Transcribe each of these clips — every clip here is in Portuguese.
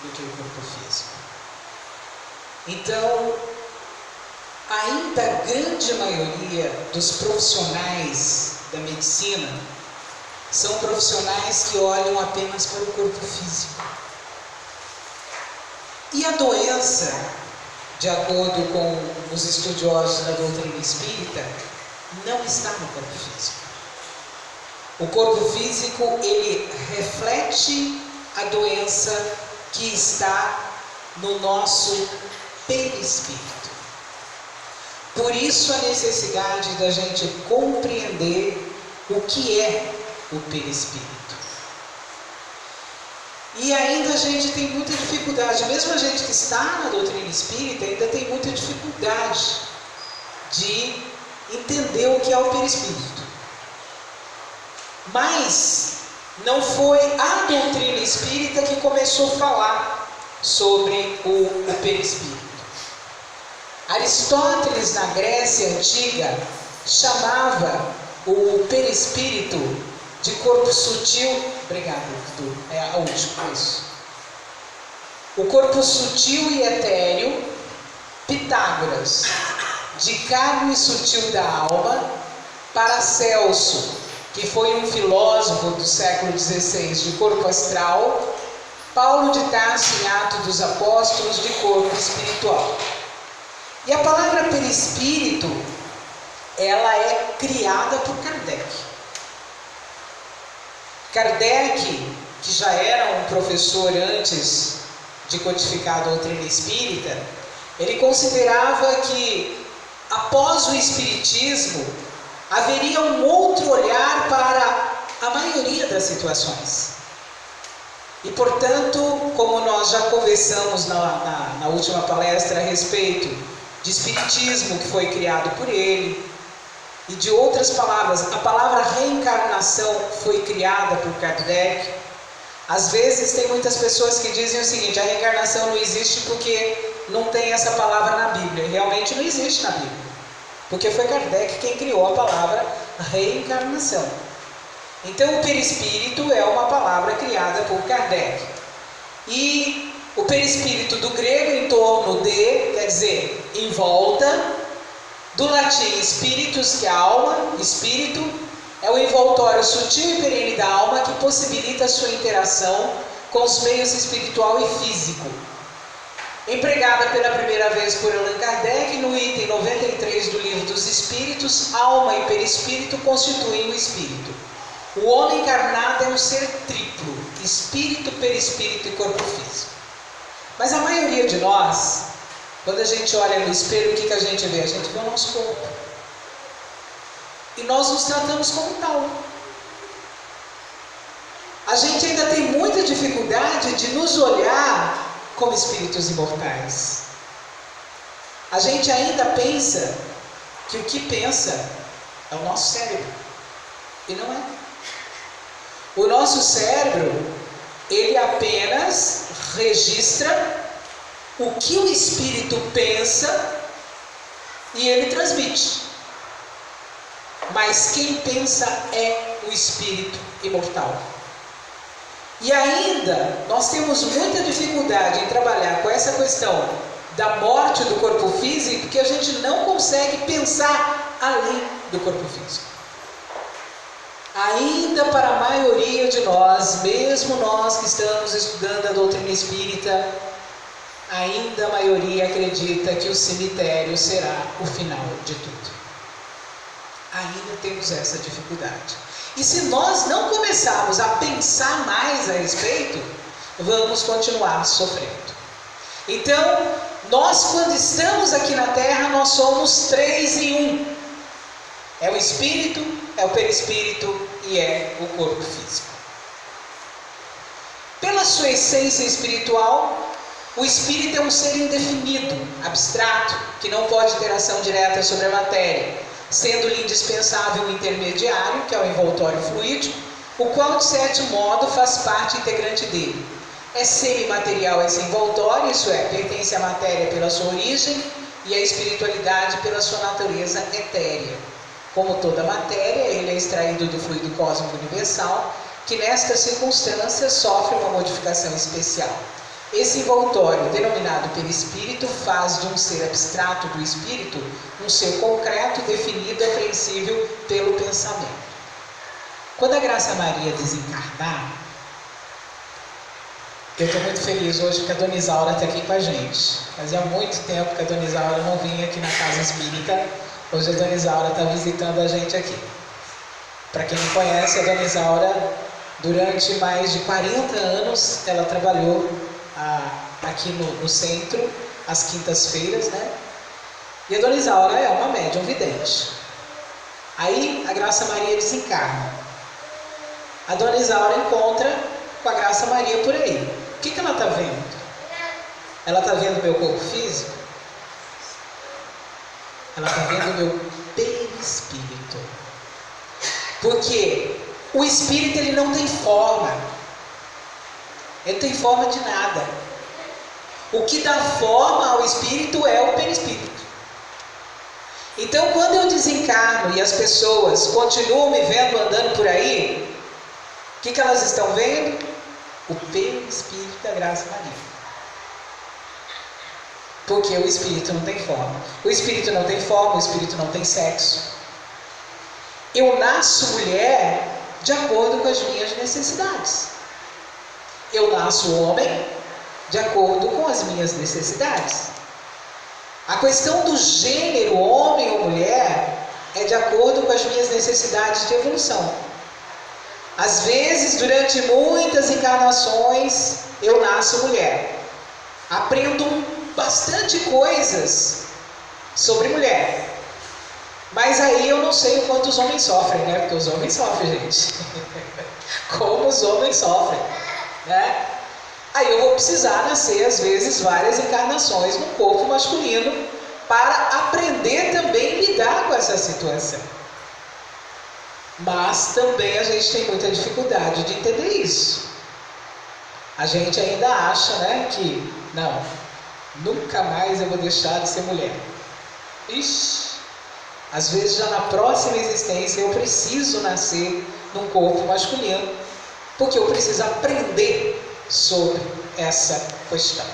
do que o corpo físico. Então, ainda a grande maioria dos profissionais da medicina são profissionais que olham apenas para o corpo físico. E a doença, de acordo com os estudiosos da doutrina espírita, não está no corpo físico. O corpo físico, ele reflete a doença que está no nosso perispírito. Por isso a necessidade da gente compreender o que é o perispírito. E ainda a gente tem muita dificuldade, mesmo a gente que está na doutrina espírita, ainda tem muita dificuldade de entender o que é o perispírito. Mas não foi a doutrina espírita que começou a falar sobre o perispírito. Aristóteles, na Grécia Antiga, chamava o perispírito de corpo sutil. Obrigado, Arthur. É a última, isso. O corpo sutil e etéreo, Pitágoras, de carne sutil da alma, Paracelso, que foi um filósofo do século XVI, de corpo astral, Paulo de Tarso, em Atos dos Apóstolos, de corpo espiritual. E a palavra perispírito, ela é criada por Kardec. Kardec, que já era um professor antes de codificar a doutrina espírita, ele considerava que após o espiritismo haveria um outro olhar para a maioria das situações. E portanto, como nós já conversamos na última palestra a respeito de espiritismo que foi criado por ele, e de outras palavras, a palavra reencarnação foi criada por Kardec. Às vezes tem muitas pessoas que dizem o seguinte: a reencarnação não existe porque não tem essa palavra na Bíblia. E realmente não existe na Bíblia, porque foi Kardec quem criou a palavra reencarnação. Então o perispírito é uma palavra criada por Kardec. E o perispírito do grego, em torno de, quer dizer, em volta. Do latim spiritus, que é alma, espírito, é o envoltório sutil e perene da alma que possibilita a sua interação com os meios espiritual e físico. Empregada pela primeira vez por Allan Kardec, no item 93 do Livro dos Espíritos, alma e perispírito constituem o espírito. O homem encarnado é um ser triplo: espírito, perispírito e corpo físico. Mas a maioria de nós, quando a gente olha no espelho, o que a gente vê? A gente vê o nosso corpo. E nós nos tratamos como tal. A gente ainda tem muita dificuldade de nos olhar como espíritos imortais. A gente ainda pensa que o que pensa é o nosso cérebro. E não é. O nosso cérebro, ele apenas registra o que o espírito pensa e ele transmite. Mas quem pensa é o espírito imortal. E ainda nós temos muita dificuldade em trabalhar com essa questão da morte do corpo físico, porque a gente não consegue pensar além do corpo físico. Ainda para a maioria de nós, mesmo nós que estamos estudando a doutrina espírita, ainda a maioria acredita que o cemitério será o final de tudo. Ainda temos essa dificuldade. E se nós não começarmos a pensar mais a respeito, vamos continuar sofrendo. Então, nós quando estamos aqui na Terra, nós somos 3 em 1. É o espírito, é o perispírito e é o corpo físico. Pela sua essência espiritual, o espírito é um ser indefinido, abstrato, que não pode ter ação direta sobre a matéria, sendo-lhe indispensável um intermediário, que é o envoltório fluídico, o qual, de certo modo, faz parte integrante dele. É semimaterial esse envoltório, isso é, pertence à matéria pela sua origem e à espiritualidade pela sua natureza etérea. Como toda matéria, ele é extraído do fluido cósmico universal, que nesta circunstância sofre uma modificação especial. Esse envoltório, denominado perispírito, faz de um ser abstrato do espírito um ser concreto, definido e apreensível pelo pensamento. Quando a Graça Maria desencarnar, eu estou muito feliz hoje porque a Dona Isaura está aqui com a gente. Fazia muito tempo que a Dona Isaura não vinha aqui na Casa Espírita. Hoje a Dona Isaura está visitando a gente aqui. Para quem não conhece, a Dona Isaura, durante mais de 40 anos, ela trabalhou aqui no centro, às quintas-feiras, né? E a Dona Isaura é uma médium vidente. Aí a Graça Maria desencarna. A Dona Isaura encontra com a Graça Maria por aí. O que ela está vendo? Ela está vendo meu corpo físico? Ela está vendo meu perispírito. Porque o espírito ele não tem forma. Ele não tem forma de nada. O que dá forma ao espírito é o perispírito. Então, quando eu desencarno e as pessoas continuam me vendo andando por aí, o que elas estão vendo? O perispírito da Graça Maria. Porque o espírito não tem forma. O espírito não tem forma, o espírito não tem sexo. Eu nasço mulher de acordo com as minhas necessidades. Eu nasço homem de acordo com as minhas necessidades. A questão do gênero, homem ou mulher, é de acordo com as minhas necessidades de evolução. Às vezes, durante muitas encarnações, eu nasço mulher. Aprendo bastante coisas sobre mulher. Mas aí eu não sei o quanto os homens sofrem, né? Porque os homens sofrem, gente. Como os homens sofrem, né? Aí eu vou precisar nascer, às vezes, várias encarnações no corpo masculino para aprender também a lidar com essa situação. Mas também a gente tem muita dificuldade de entender isso. A gente ainda acha, né, que não, nunca mais eu vou deixar de ser mulher. Ixi, às vezes já na próxima existência eu preciso nascer num corpo masculino, porque eu preciso aprender sobre essa questão.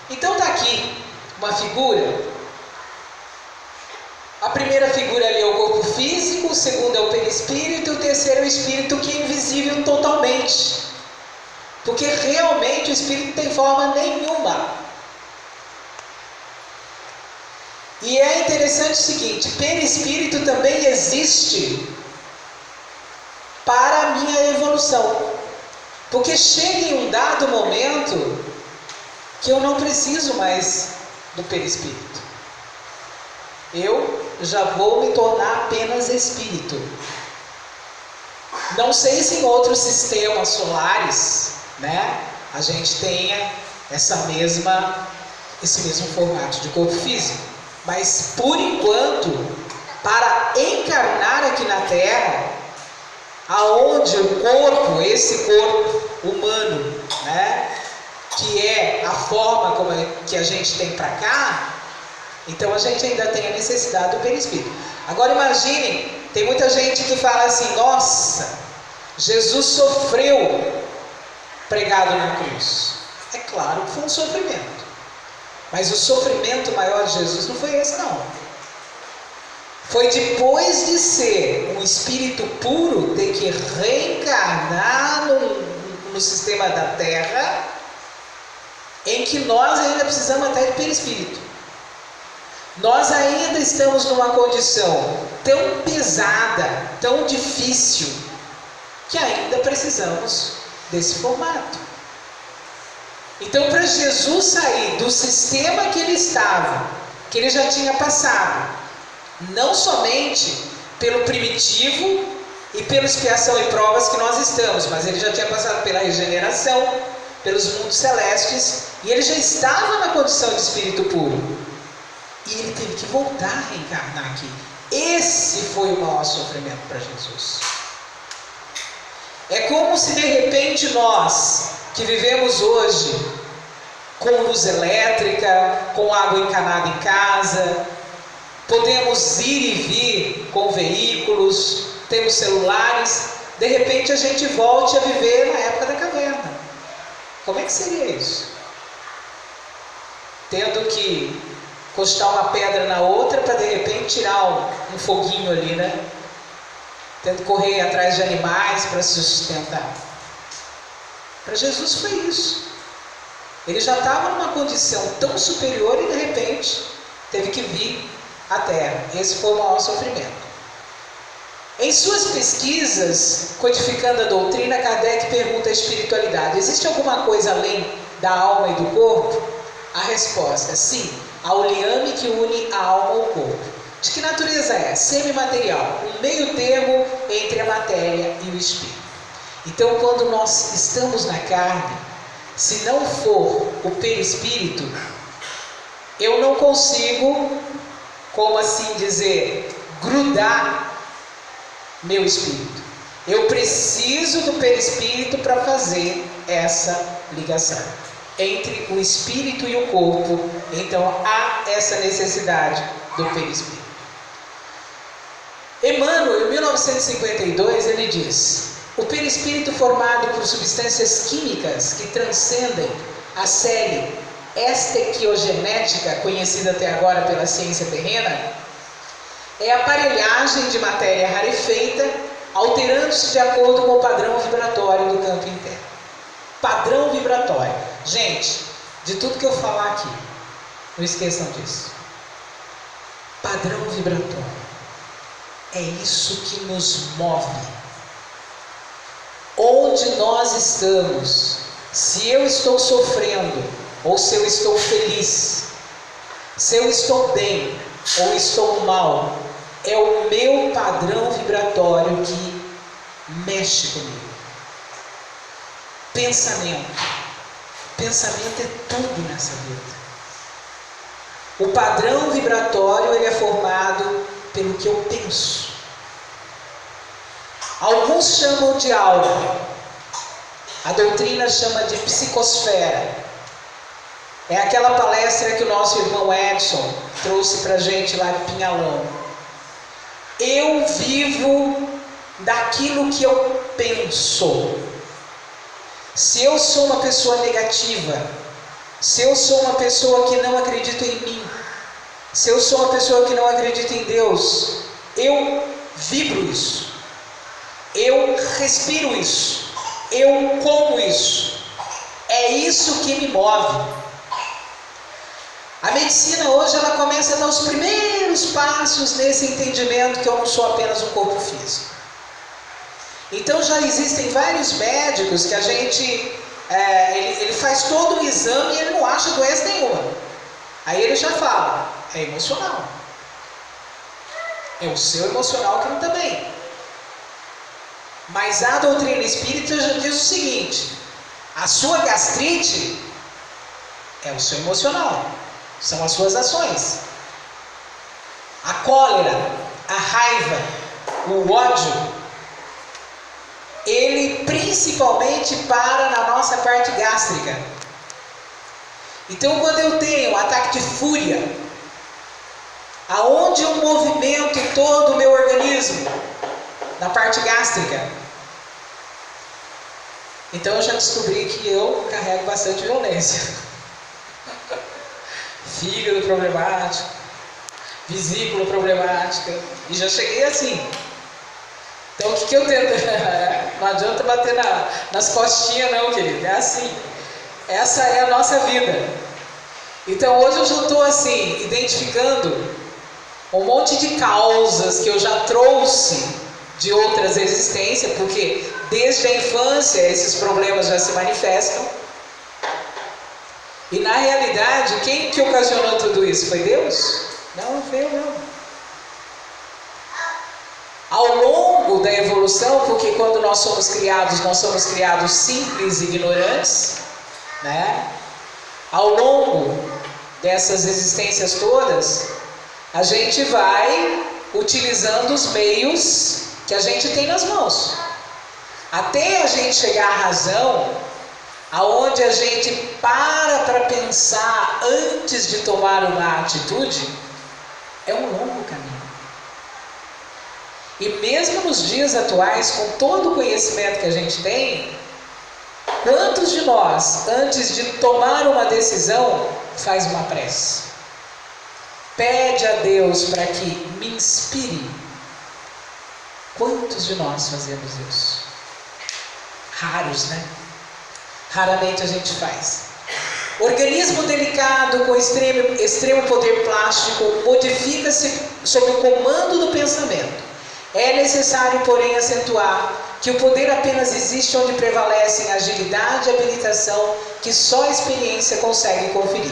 Então está aqui uma figura. A primeira figura ali é o corpo físico, o segundo é o perispírito, e o terceiro é o espírito, que é invisível totalmente. Porque realmente o espírito não tem forma nenhuma. E é interessante o seguinte, perispírito também existe para a minha evolução. Porque chega em um dado momento que eu não preciso mais do perispírito. Eu já vou me tornar apenas espírito. Não sei se em outros sistemas solares, né, a gente tenha esse mesmo formato de corpo físico. Mas por enquanto, para encarnar aqui na Terra, aonde o corpo, esse corpo humano, né, que é a forma como que a gente tem para cá, então a gente ainda tem a necessidade do perispírito. Agora imaginem, tem muita gente que fala assim, nossa, Jesus sofreu pregado na cruz. É claro que foi um sofrimento. Mas o sofrimento maior de Jesus não foi esse, não. Foi depois de ser um espírito puro, ter que reencarnar no sistema da Terra, em que nós ainda precisamos até de perispírito. Nós ainda estamos numa condição tão pesada, tão difícil, que ainda precisamos desse formato. Então, para Jesus sair do sistema que ele estava, que ele já tinha passado, não somente pelo primitivo e pela expiação e provas que nós estamos, mas ele já tinha passado pela regeneração, pelos mundos celestes, e ele já estava na condição de espírito puro. E ele teve que voltar a reencarnar aqui. Esse foi o maior sofrimento para Jesus. É como se de repente nós, que vivemos hoje com luz elétrica, com água encanada em casa, podemos ir e vir com veículos, temos celulares, de repente a gente volte a viver na época da caverna. Como é que seria isso? Tendo que encostar uma pedra na outra para de repente tirar um foguinho ali, né? Tendo que correr atrás de animais para se sustentar. Para Jesus foi isso. Ele já estava numa condição tão superior e de repente teve que vir à Terra. Esse foi o maior sofrimento. Em suas pesquisas, codificando a doutrina, Kardec pergunta a espiritualidade: existe alguma coisa além da alma e do corpo? A resposta é sim, há o liame que une a alma ao corpo. De que natureza é? Semimaterial, um meio termo entre a matéria e o espírito. Então, quando nós estamos na carne, se não for o perispírito, eu não consigo, como assim dizer, grudar meu espírito. Eu preciso do perispírito para fazer essa ligação entre o espírito e o corpo. Então há essa necessidade do perispírito. Emmanuel, em 1952, ele diz: o perispírito, formado por substâncias químicas que transcendem a série estequiogenética, conhecida até agora pela ciência terrena, é a aparelhagem de matéria rarefeita, alterando-se de acordo com o padrão vibratório do campo interno. Padrão vibratório. Gente, de tudo que eu falar aqui, não esqueçam disso. Padrão vibratório. É isso que nos move. Onde nós estamos, se eu estou sofrendo, ou se eu estou feliz, se eu estou bem, ou estou mal, é o meu padrão vibratório que mexe comigo. Pensamento. Pensamento é tudo nessa vida. O padrão vibratório, ele é formado pelo que eu penso. Alguns chamam de alma. A doutrina chama de psicosfera. É aquela palestra que o nosso irmão Edson trouxe para a gente lá de Pinhalão. Eu vivo daquilo que eu penso. Se eu sou uma pessoa negativa, se eu sou uma pessoa que não acredita em mim, se eu sou uma pessoa que não acredita em Deus, eu vibro isso, eu respiro isso, eu como isso, é isso que me move. A medicina hoje ela começa a dar os primeiros passos nesse entendimento que eu não sou apenas um corpo físico. Então já existem vários médicos que a gente, ele faz todo o exame e ele não acha doença nenhuma. Aí ele já fala, é emocional. É o seu emocional que não está bem. Mas a doutrina espírita já diz o seguinte: a sua gastrite é o seu emocional, são as suas ações. A cólera, a raiva, o ódio, ele principalmente para na nossa parte gástrica. Então, quando eu tenho um ataque de fúria, aonde eu movimento todo o meu organismo? Na parte gástrica. Então eu já descobri que eu carrego bastante violência. Fígado problemático, vesícula problemática, e já cheguei assim. Então o que eu tento? Não adianta bater nas costinhas não, querido, é assim. Essa é a nossa vida. Então hoje eu já estou assim, identificando um monte de causas que eu já trouxe de outras existências, porque desde a infância esses problemas já se manifestam. E na realidade, quem que ocasionou tudo isso? Foi Deus? Não foi eu não. Ao longo da evolução, porque quando nós somos criados simples e ignorantes, né? Ao longo dessas existências todas, a gente vai utilizando os meios que a gente tem nas mãos, até a gente chegar à razão, aonde a gente para pensar antes de tomar uma atitude. É um longo caminho. E mesmo nos dias atuais, com todo o conhecimento que a gente tem, Quantos de nós, antes de tomar uma decisão, faz uma prece? Pede a Deus para que me inspire. Quantos de nós fazemos isso? Raros, né? Raramente a gente faz. Organismo delicado com extremo poder plástico modifica-se sob o comando do pensamento. É necessário, porém, acentuar que o poder apenas existe onde prevalecem agilidade e habilitação que só a experiência consegue conferir.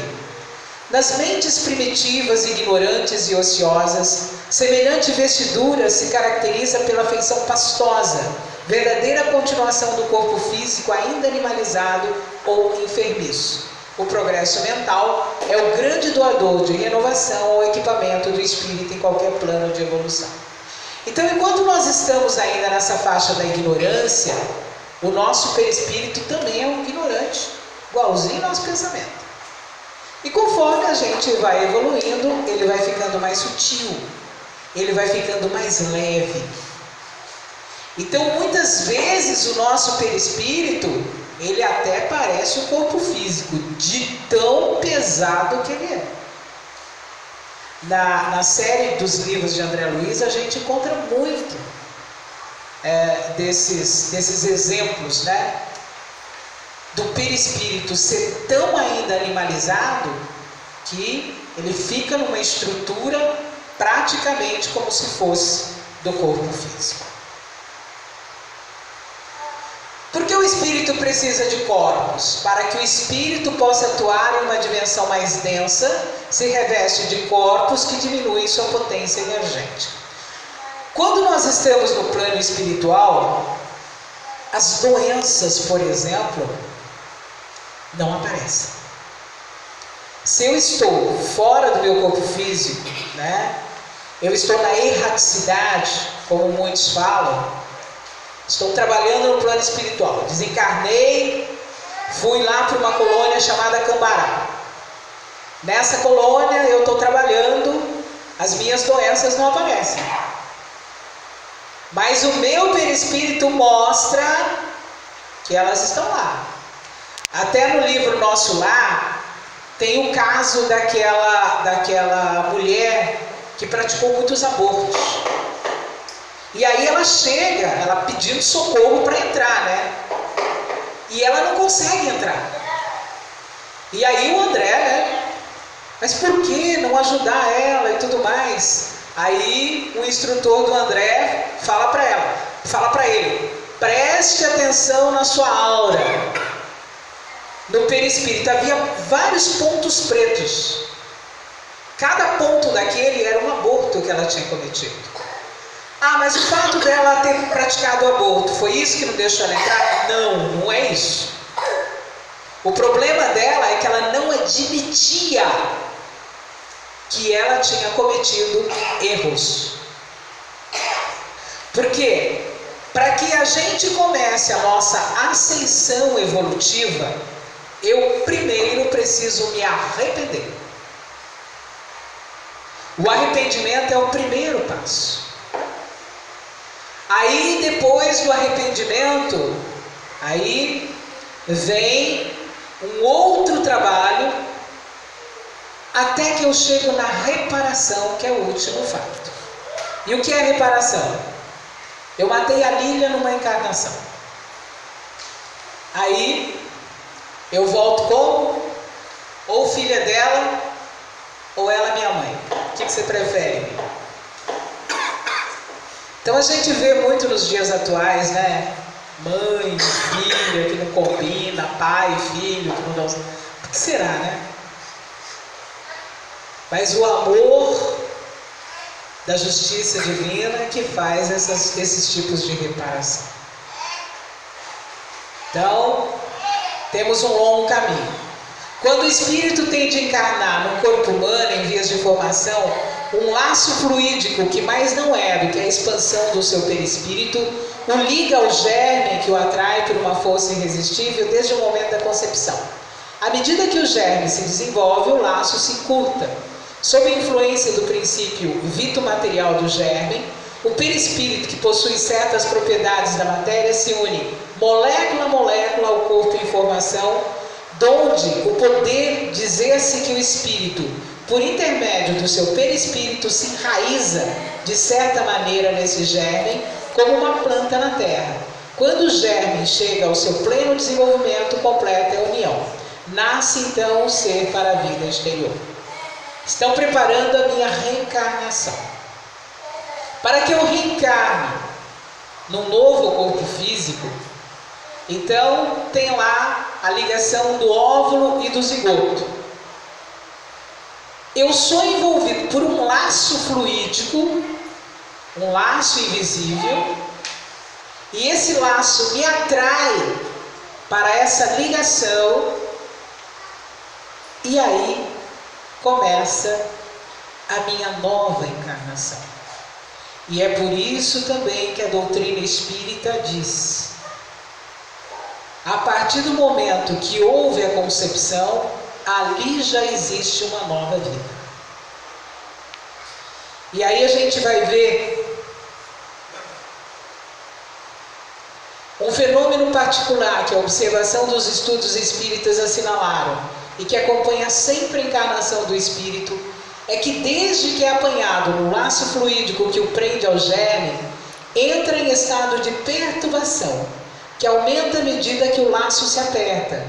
Nas mentes primitivas, ignorantes e ociosas, semelhante vestidura se caracteriza pela feição pastosa, verdadeira continuação do corpo físico ainda animalizado ou enfermiço. O progresso mental é o grande doador de renovação ou equipamento do espírito em qualquer plano de evolução. Então, enquanto nós estamos ainda nessa faixa da ignorância, o nosso perispírito também é um ignorante, igualzinho ao nosso pensamento. E conforme a gente vai evoluindo, ele vai ficando mais sutil, ele vai ficando mais leve. Então, muitas vezes o nosso perispírito, ele até parece um corpo físico, de tão pesado que ele é. Na série dos livros de André Luiz, a gente encontra muito desses exemplos, né? Do perispírito ser tão ainda animalizado que ele fica numa estrutura praticamente como se fosse do corpo físico. Porque o espírito precisa de corpos? Para que o espírito possa atuar em uma dimensão mais densa, se reveste de corpos que diminuem sua potência energética. Quando nós estamos no plano espiritual, as doenças, por exemplo, não aparecem. Se eu estou fora do meu corpo físico, né? Eu estou na erraticidade, como muitos falam. Estou trabalhando no plano espiritual. Desencarnei, fui lá para uma colônia chamada Cambará. Nessa colônia eu estou trabalhando, as minhas doenças não aparecem. Mas o meu perispírito mostra que elas estão lá. Até no livro Nosso Lar, tem o caso daquela mulher que praticou muitos abortos. E aí ela chega, ela pedindo socorro para entrar, né? E ela não consegue entrar. E aí o André, né? Mas por que não ajudar ela e tudo mais? Aí o instrutor do André fala para ele, preste atenção na sua aura. No perispírito havia vários pontos pretos. Cada ponto daquele era um aborto que ela tinha cometido. Ah, mas o fato dela ter praticado o aborto, foi isso que não deixou ela entrar? Não, não é isso. O problema dela é que ela não admitia que ela tinha cometido erros. Por quê? Para que a gente comece a nossa ascensão evolutiva, eu primeiro preciso me arrepender. O arrependimento é o primeiro passo. Aí depois do arrependimento, aí vem um outro trabalho, até que eu chego na reparação, que é o último fato. E o que é a reparação? Eu matei a Lília numa encarnação. Aí eu volto como? Ou filha dela, ou ela minha mãe. O que você prefere? Então a gente vê muito nos dias atuais, né? Mãe, filha, que não combina, pai, filho, que não dá... Por que será, né? Mas o amor da justiça divina que faz esses tipos de reparação. Então, temos um longo caminho. Quando o espírito tem de encarnar num corpo humano em vias de formação, um laço fluídico que mais não é do que a expansão do seu perispírito o liga ao germe que o atrai por uma força irresistível desde o momento da concepção. À medida que o germe se desenvolve, o laço se encurta. Sob a influência do princípio vito-material do germe, o perispírito, que possui certas propriedades da matéria, se une molécula a molécula, o corpo em formação, donde o poder dizer-se que o espírito, por intermédio do seu perispírito, se enraiza de certa maneira nesse germe, como uma planta na terra. Quando o germe chega ao seu pleno desenvolvimento, completa a união. Nasce então o ser para a vida exterior. Estão preparando a minha reencarnação. Para que eu reencarne num novo corpo físico, então tem lá a ligação do óvulo e do zigoto. Eu sou envolvido por um laço fluídico, um laço invisível, e esse laço me atrai para essa ligação, e aí começa a minha nova encarnação. E é por isso também que a doutrina espírita diz: a partir do momento que houve a concepção, ali já existe uma nova vida. E aí a gente vai ver um fenômeno particular que a observação dos estudos espíritas assinalaram e que acompanha sempre a encarnação do espírito, é que desde que é apanhado no laço fluídico que o prende ao germe, entra em estado de perturbação, que aumenta à medida que o laço se aperta,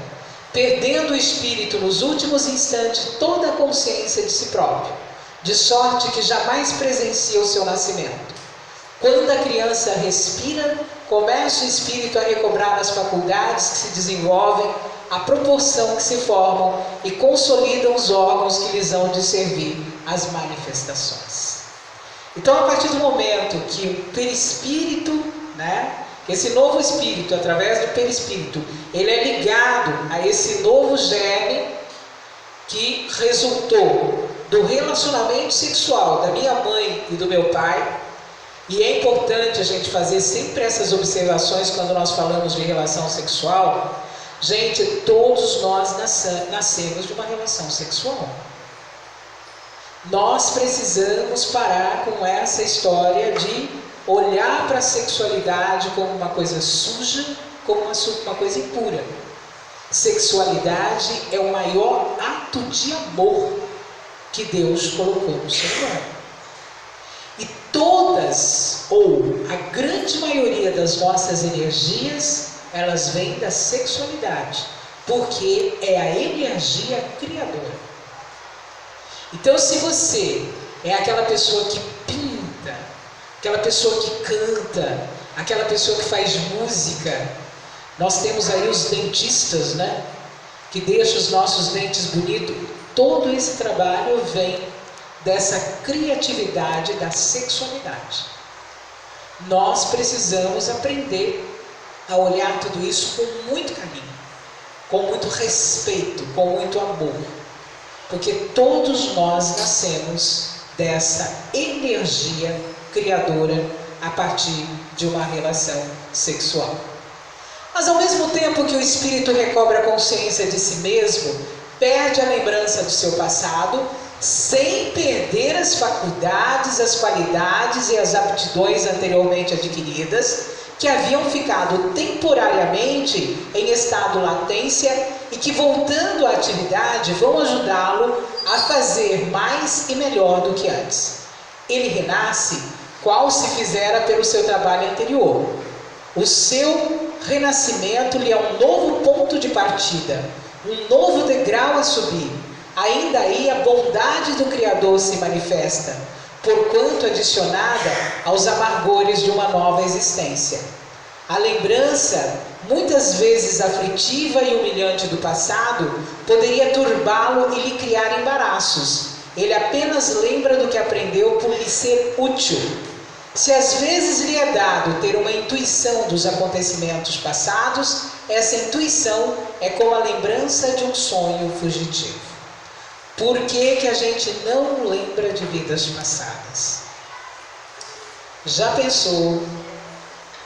perdendo o espírito nos últimos instantes toda a consciência de si próprio, de sorte que jamais presencia o seu nascimento. Quando a criança respira, começa o espírito a recobrar as faculdades que se desenvolvem, à proporção que se formam e consolidam os órgãos que lhes hão de servir as manifestações. Então, a partir do momento que o perispírito, esse novo espírito, através do perispírito, ele é ligado a esse novo germe que resultou do relacionamento sexual da minha mãe e do meu pai. E é importante a gente fazer sempre essas observações quando nós falamos de relação sexual. Gente, todos nós nascemos de uma relação sexual. Nós precisamos parar com essa história de olhar para a sexualidade como uma coisa suja, como uma coisa impura. Sexualidade é o maior ato de amor que Deus colocou no ser humano. E todas, ou a grande maioria das nossas energias, elas vêm da sexualidade, porque é a energia criadora. Então, se você é aquela pessoa que pinta, aquela pessoa que canta, aquela pessoa que faz música, nós temos aí os dentistas, que deixam os nossos dentes bonitos. Todo esse trabalho vem dessa criatividade da sexualidade. Nós precisamos aprender a olhar tudo isso com muito carinho, com muito respeito, com muito amor, porque todos nós nascemos dessa energia criadora a partir de uma relação sexual. Mas ao mesmo tempo que o espírito recobra a consciência de si mesmo, perde a lembrança do seu passado, sem perder as faculdades, as qualidades e as aptidões anteriormente adquiridas, que haviam ficado temporariamente em estado latência e que, voltando à atividade, vão ajudá-lo a fazer mais e melhor do que antes. Ele renasce qual se fizera pelo seu trabalho anterior. O seu renascimento lhe é um novo ponto de partida, um novo degrau a subir. Ainda aí a bondade do Criador se manifesta, porquanto adicionada aos amargores de uma nova existência. A lembrança, muitas vezes aflitiva e humilhante do passado, poderia turbá-lo e lhe criar embaraços. Ele apenas lembra do que aprendeu por lhe ser útil. Se às vezes lhe é dado ter uma intuição dos acontecimentos passados, essa intuição é como a lembrança de um sonho fugitivo. Por que a gente não lembra de vidas passadas? Já pensou?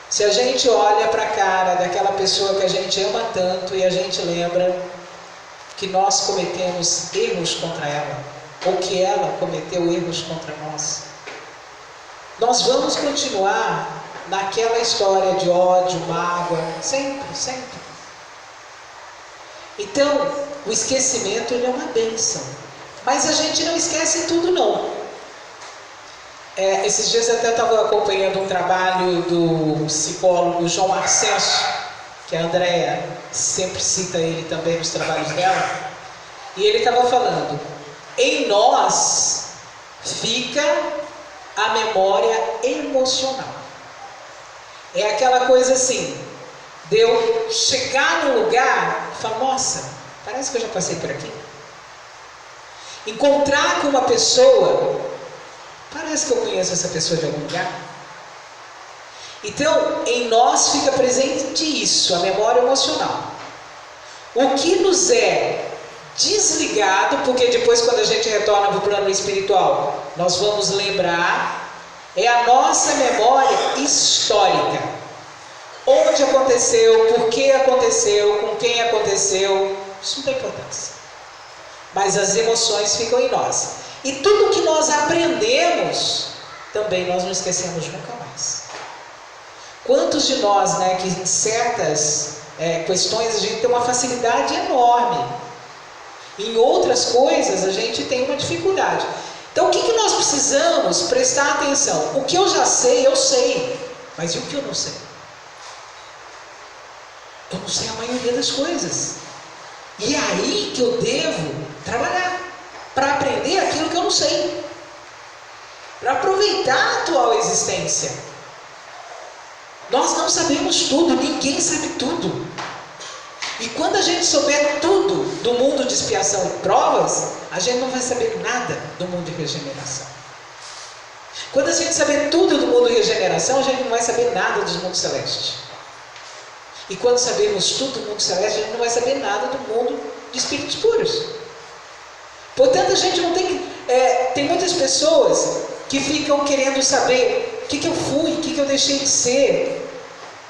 Se a gente olha para a cara daquela pessoa que a gente ama tanto e a gente lembra que nós cometemos erros contra ela, ou que ela cometeu erros contra nós, nós vamos continuar naquela história de ódio, mágoa, sempre, sempre. Então, o esquecimento ele é uma bênção. Mas a gente não esquece tudo, não. Esses dias eu até estava acompanhando um trabalho do psicólogo João Arcenso, que a Andréa sempre cita ele também nos trabalhos dela, e ele estava falando, em nós fica a memória emocional. É aquela coisa assim, de eu chegar num lugar e falar, nossa, parece que eu já passei por aqui. Encontrar com uma pessoa, parece que eu conheço essa pessoa de algum lugar. Então, em nós fica presente isso, a memória emocional. O que nos é desligado, porque depois quando a gente retorna para o plano espiritual, nós vamos lembrar, é a nossa memória histórica. Onde aconteceu, por que aconteceu, com quem aconteceu, isso não tem importância. Mas as emoções ficam em nós. E tudo que nós aprendemos, também nós não esquecemos nunca mais. Quantos de nós, que em certas questões a gente tem uma facilidade enorme. Em outras coisas a gente tem uma dificuldade. Então o que nós precisamos prestar atenção? O que eu já sei, eu sei. Mas e o que eu não sei? Eu não sei a maioria das coisas. E é aí que eu devo trabalhar. Para aprender aquilo que eu não sei. Para aproveitar a atual existência. Nós não sabemos tudo, ninguém sabe tudo. E quando a gente souber tudo do mundo de expiação e provas, a gente não vai saber nada do mundo de regeneração. Quando a gente saber tudo do mundo de regeneração, a gente não vai saber nada do mundo celeste. E quando sabermos tudo do mundo celeste, a gente não vai saber nada do mundo de espíritos puros. Portanto, a gente não tem que... tem muitas pessoas que ficam querendo saber o que eu fui, o que eu deixei de ser.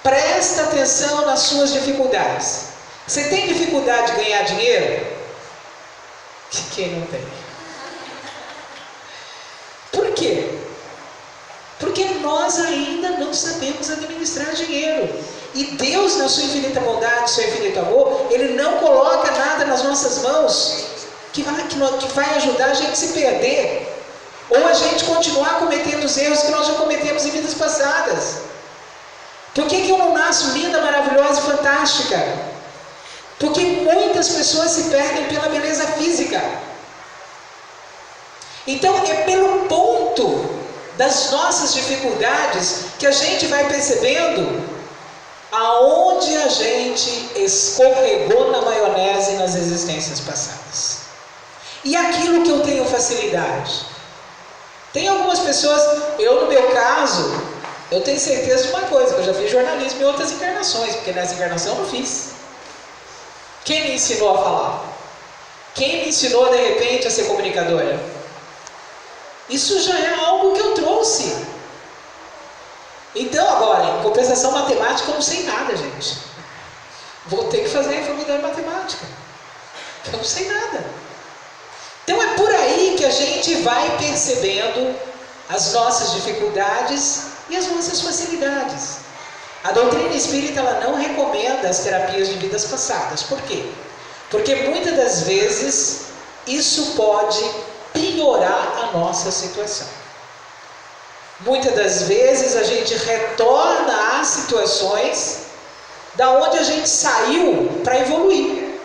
Presta atenção nas suas dificuldades. Você tem dificuldade de ganhar dinheiro? Quem não tem? Por quê? Porque nós ainda não sabemos administrar dinheiro. E Deus, na sua infinita bondade, seu infinito amor, Ele não coloca nada nas nossas mãos que vai ajudar a gente a se perder. Ou a gente continuar cometendo os erros que nós já cometemos em vidas passadas. Por que eu não nasço linda, maravilhosa e fantástica? Porque muitas pessoas se perdem pela beleza física. Então é pelo ponto das nossas dificuldades que a gente vai percebendo aonde a gente escorregou na maionese nas existências passadas. E aquilo que eu tenho facilidade. Tem algumas pessoas, eu no meu caso, eu tenho certeza de uma coisa, que eu já fiz jornalismo em outras encarnações, porque nessa encarnação eu não fiz. Quem me ensinou a falar? Quem me ensinou de repente a ser comunicadora? Isso já é algo que eu trouxe. Então agora, em compensação matemática, eu não sei nada, gente. Vou ter que fazer a faculdade de matemática. Eu não sei nada. Então é por aí que a gente vai percebendo as nossas dificuldades e as nossas facilidades. A doutrina espírita ela não recomenda as terapias de vidas passadas. Por quê? Porque muitas das vezes isso pode piorar a nossa situação. Muitas das vezes a gente retorna às situações da onde a gente saiu para evoluir.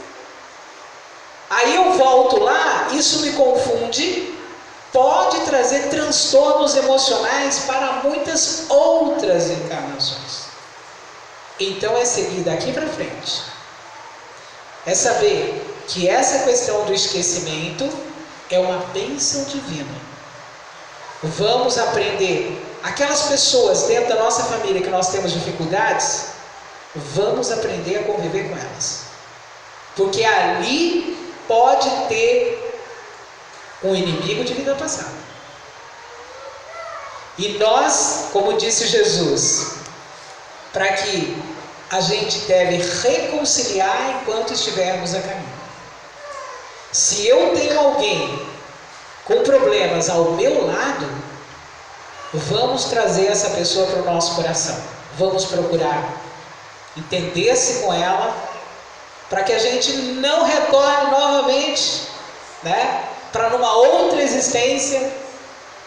Aí eu volto lá, isso me confunde, pode trazer transtornos emocionais para muitas outras encarnações. Então é seguir daqui para frente. É saber que essa questão do esquecimento é uma bênção divina. Vamos aprender. Aquelas pessoas dentro da nossa família que nós temos dificuldades, vamos aprender a conviver com elas. Porque ali pode ter um inimigo de vida passada. E nós, como disse Jesus, para que a gente deve reconciliar enquanto estivermos a caminho. Se eu tenho alguém com problemas ao meu lado, vamos trazer essa pessoa para o nosso coração. Vamos procurar entender-se com ela, para que a gente não retorne novamente, né? Para numa outra existência.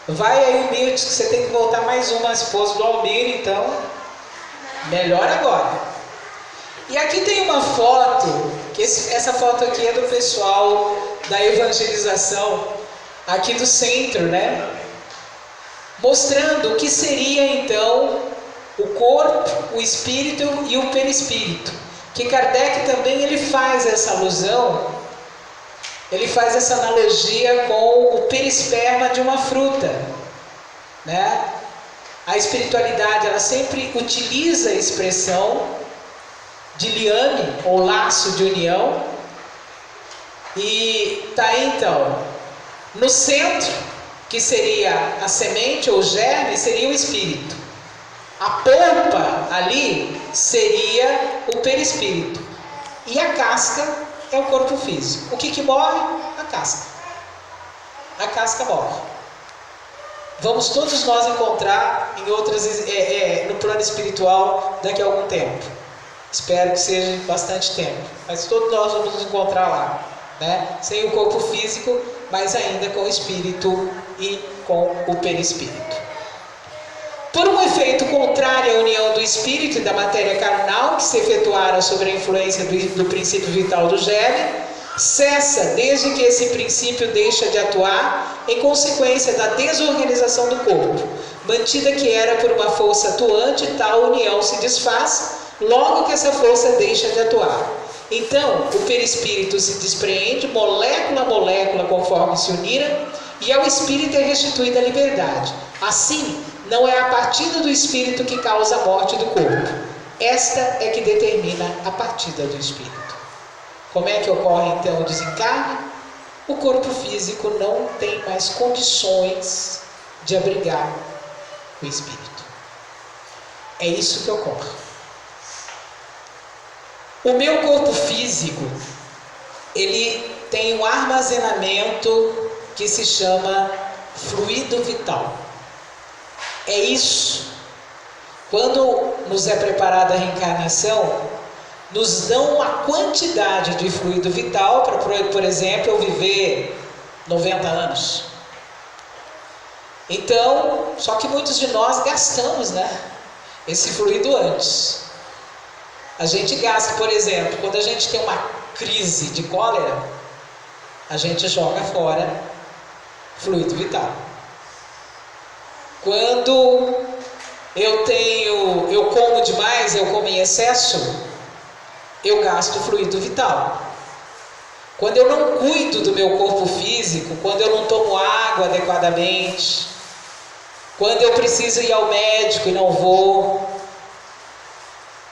Vai aí, Almir, que você tem que voltar mais uma esposa do Almir, então melhor agora. E aqui tem uma foto, que essa foto aqui é do pessoal da evangelização aqui do centro, né? Mostrando o que seria então o corpo, o espírito e o perispírito. Que Kardec também ele faz essa alusão, ele faz essa analogia com o perisperma de uma fruta, né? A espiritualidade ela sempre utiliza a expressão de liame ou laço de união, e tá aí então no centro, que seria a semente ou germe, seria o espírito. A polpa ali seria o perispírito. E a casca é o corpo físico. O que morre? A casca. A casca morre. Vamos todos nós encontrar em outras, no plano espiritual daqui a algum tempo. Espero que seja bastante tempo. Mas todos nós vamos nos encontrar lá, né? Sem o corpo físico, mas ainda com o espírito e com o perispírito. Por um efeito contrário à união do espírito e da matéria carnal, que se efetuara sobre a influência do princípio vital do germe, cessa desde que esse princípio deixa de atuar em consequência da desorganização do corpo. Mantida que era por uma força atuante, tal união se desfaz logo que essa força deixa de atuar. Então, o perispírito se despreende molécula a molécula conforme se unira, e ao espírito é restituída a liberdade. Assim, não é a partida do espírito que causa a morte do corpo. Esta é que determina a partida do espírito. Como é que ocorre então o desencarne? O corpo físico não tem mais condições de abrigar o espírito. É isso que ocorre. O meu corpo físico, ele tem um armazenamento que se chama fluido vital. É isso. Quando nos é preparada a reencarnação, nos dão uma quantidade de fluido vital para, por exemplo, eu viver 90 anos. Então, só que muitos de nós gastamos, né, esse fluido antes. A gente gasta, por exemplo, quando a gente tem uma crise de cólera, a gente joga fora fluido vital. Quando eu como demais, eu como em excesso, eu gasto fluido vital. Quando eu não cuido do meu corpo físico, quando eu não tomo água adequadamente, quando eu preciso ir ao médico e não vou,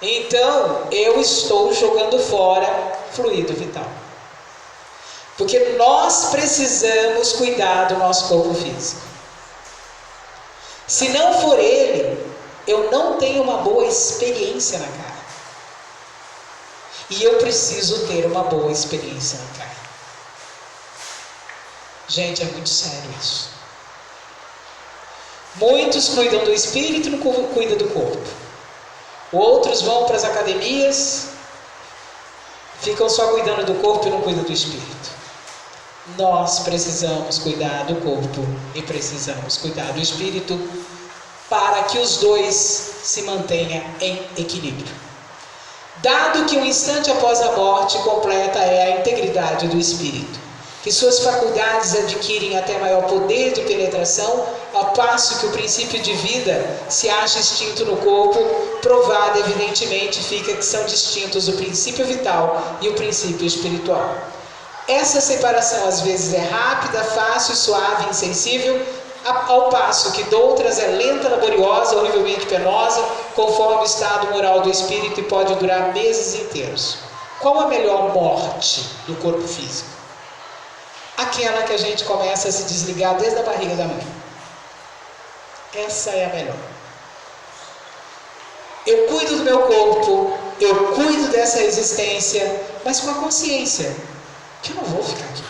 então eu estou jogando fora fluido vital. Porque nós precisamos cuidar do nosso corpo físico. Se não for ele, eu não tenho uma boa experiência na carne. E eu preciso ter uma boa experiência na carne. Gente, é muito sério isso. Muitos cuidam do espírito e não cuidam do corpo. Outros vão para as academias, ficam só cuidando do corpo e não cuidam do espírito. Nós precisamos cuidar do corpo e precisamos cuidar do espírito para que os dois se mantenham em equilíbrio. Dado que um instante após a morte completa é a integridade do espírito, que suas faculdades adquirem até maior poder de penetração, ao passo que o princípio de vida se acha extinto no corpo, provado evidentemente fica que são distintos o princípio vital e o princípio espiritual. Essa separação às vezes é rápida, fácil, suave, insensível, ao passo que doutras é lenta, laboriosa, horrivelmente penosa, conforme o estado moral do espírito e pode durar meses inteiros. Qual a melhor morte do corpo físico? Aquela que a gente começa a se desligar desde a barriga da mãe. Essa é a melhor. Eu cuido do meu corpo, eu cuido dessa existência, mas com a consciência que eu não vou ficar aqui.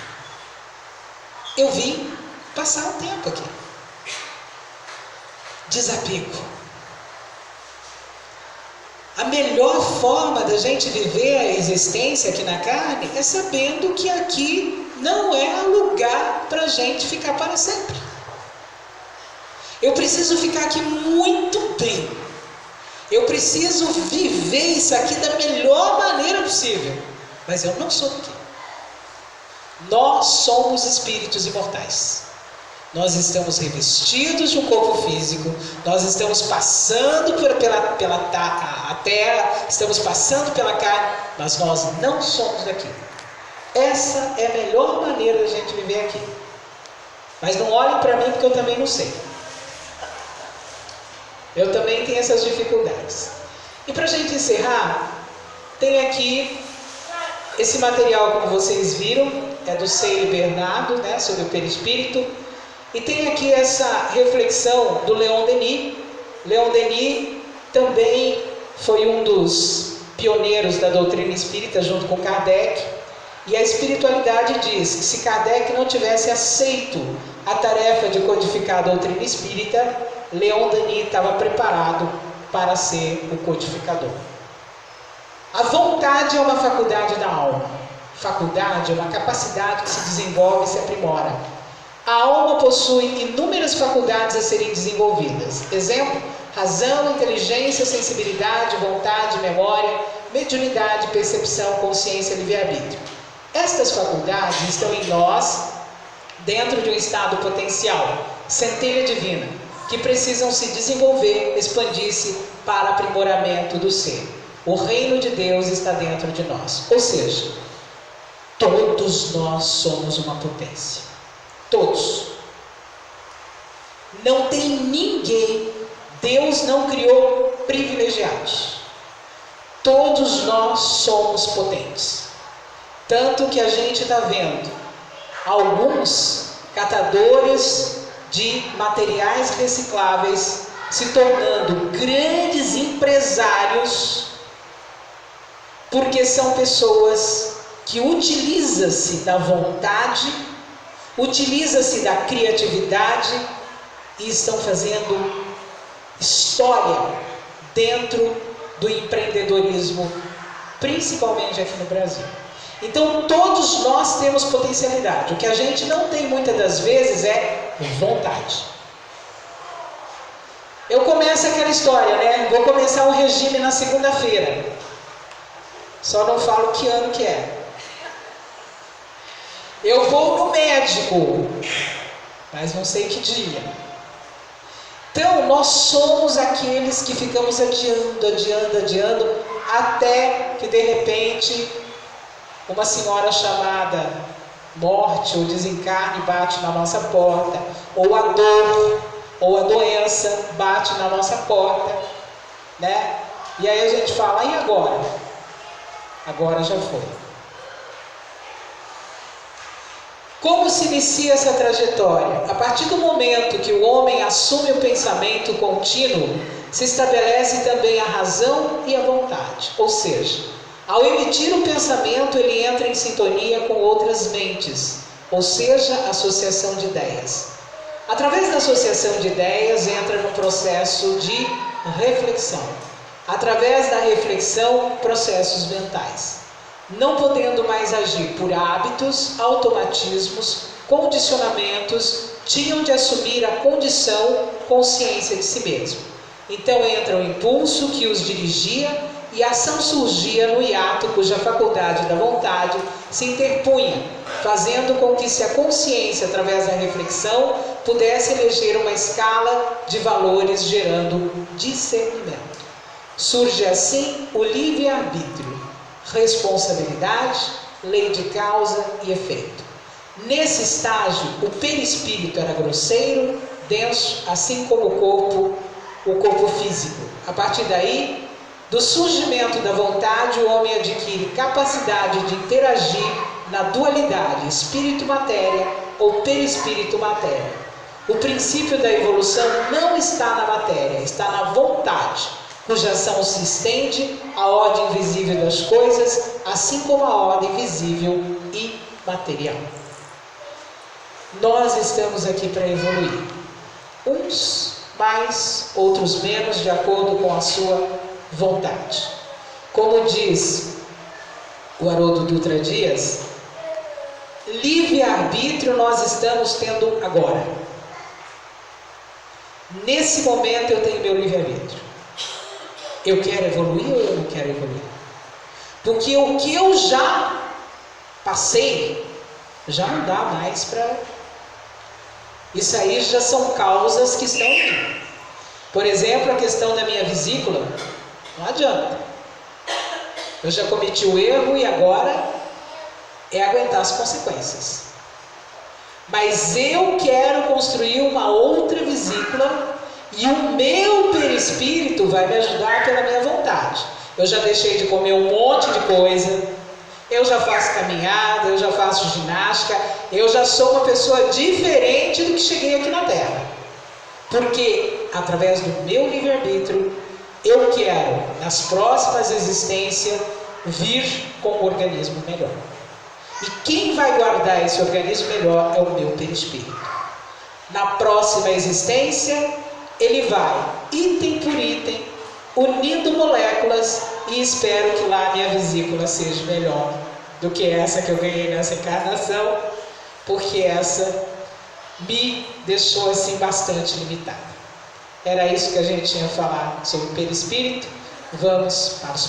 Eu vim passar um tempo aqui. desapego. A melhor forma da gente viver a existência aqui na carne é sabendo que aqui não é lugar para a gente ficar para sempre. Eu preciso ficar aqui muito bem. Eu preciso viver isso aqui da melhor maneira possível. Mas eu não sou daqui. Nós somos espíritos imortais. Nós estamos revestidos de um corpo físico, nós estamos passando pela terra, estamos passando pela carne, mas nós não somos daqui. Essa é a melhor maneira da gente viver aqui. Mas não olhem para mim porque eu também não sei. Eu também tenho essas dificuldades. E para a gente encerrar, tem aqui esse material, como vocês viram, é do Seyle Bernardo, né, sobre o perispírito. E tem aqui essa reflexão do Leon Denis. Leon Denis também foi um dos pioneiros da doutrina espírita, junto com Kardec. E a espiritualidade diz que se Kardec não tivesse aceito a tarefa de codificar a doutrina espírita, Leon Denis estava preparado para ser o codificador. A vontade é uma faculdade da alma. Faculdade é uma capacidade que se desenvolve e se aprimora. A alma possui inúmeras faculdades a serem desenvolvidas. Exemplo: razão, inteligência, sensibilidade, vontade, memória, mediunidade, percepção, consciência, livre-arbítrio. Estas faculdades estão em nós, dentro de um estado potencial, centelha divina, que precisam se desenvolver, expandir-se para aprimoramento do ser. O reino de Deus está dentro de nós. Ou seja, todos nós somos uma potência. Todos. Não tem ninguém. Deus não criou privilegiados. Todos nós somos potentes. Tanto que a gente está vendo alguns catadores de materiais recicláveis se tornando grandes empresários, porque são pessoas que utilizam-se da vontade, utiliza-se da criatividade e estão fazendo história dentro do empreendedorismo, principalmente aqui no Brasil. Então todos nós temos potencialidade. O que a gente não tem muitas das vezes é vontade. Eu começo aquela história, né? Vou começar o regime na segunda-feira. Só não falo que ano que é. Eu vou no médico, mas não sei que dia. Então, nós somos aqueles que ficamos adiando, até que de repente uma senhora chamada morte ou desencarne bate na nossa porta, ou a dor, ou a doença bate na nossa porta, né? E aí a gente fala: e agora? Agora já foi. Como se inicia essa trajetória? A partir do momento que o homem assume o pensamento contínuo, se estabelece também a razão e a vontade. Ou seja, ao emitir o pensamento, ele entra em sintonia com outras mentes, ou seja, associação de ideias. Através da associação de ideias, entra no processo de reflexão. Através da reflexão, processos mentais. Não podendo mais agir por hábitos, automatismos, condicionamentos, tinham de assumir a condição consciência de si mesmo. Então entra o impulso que os dirigia e a ação surgia no hiato cuja faculdade da vontade se interpunha, fazendo com que se a consciência, através da reflexão, pudesse eleger uma escala de valores gerando discernimento. Surge assim o livre-arbítrio, responsabilidade, lei de causa e efeito. Nesse estágio, o perispírito era grosseiro, denso, assim como o corpo físico. A partir daí, do surgimento da vontade, o homem adquire capacidade de interagir na dualidade espírito-matéria ou perispírito-matéria. O princípio da evolução não está na matéria, está na vontade, cuja ação se estende à ordem visível das coisas, assim como à ordem visível e material. Nós estamos aqui para evoluir. Uns mais, outros menos, de acordo com a sua vontade. Como diz o Haroldo Dutra Dias, livre-arbítrio nós estamos tendo agora. Nesse momento eu tenho meu livre-arbítrio. Eu quero evoluir ou eu não quero evoluir? Porque o que eu já passei, já não dá mais para... Isso aí já são causas que estão em mim. Por exemplo, a questão da minha vesícula, não adianta. Eu já cometi o erro e agora é aguentar as consequências. Mas eu quero construir uma outra vesícula e o meu perispírito vai me ajudar pela minha vontade. Eu já deixei de comer um monte de coisa, eu já faço caminhada, eu já faço ginástica, eu já sou uma pessoa diferente do que cheguei aqui na Terra. Porque através do meu livre-arbítrio, eu quero, nas próximas existências, vir com um organismo melhor. E quem vai guardar esse organismo melhor é o meu perispírito. Na próxima existência, ele vai, item por item, unindo moléculas, e espero que lá a minha vesícula seja melhor do que essa que eu ganhei nessa encarnação, porque essa me deixou assim bastante limitada. Era isso que a gente tinha a falar sobre o perispírito. Vamos para os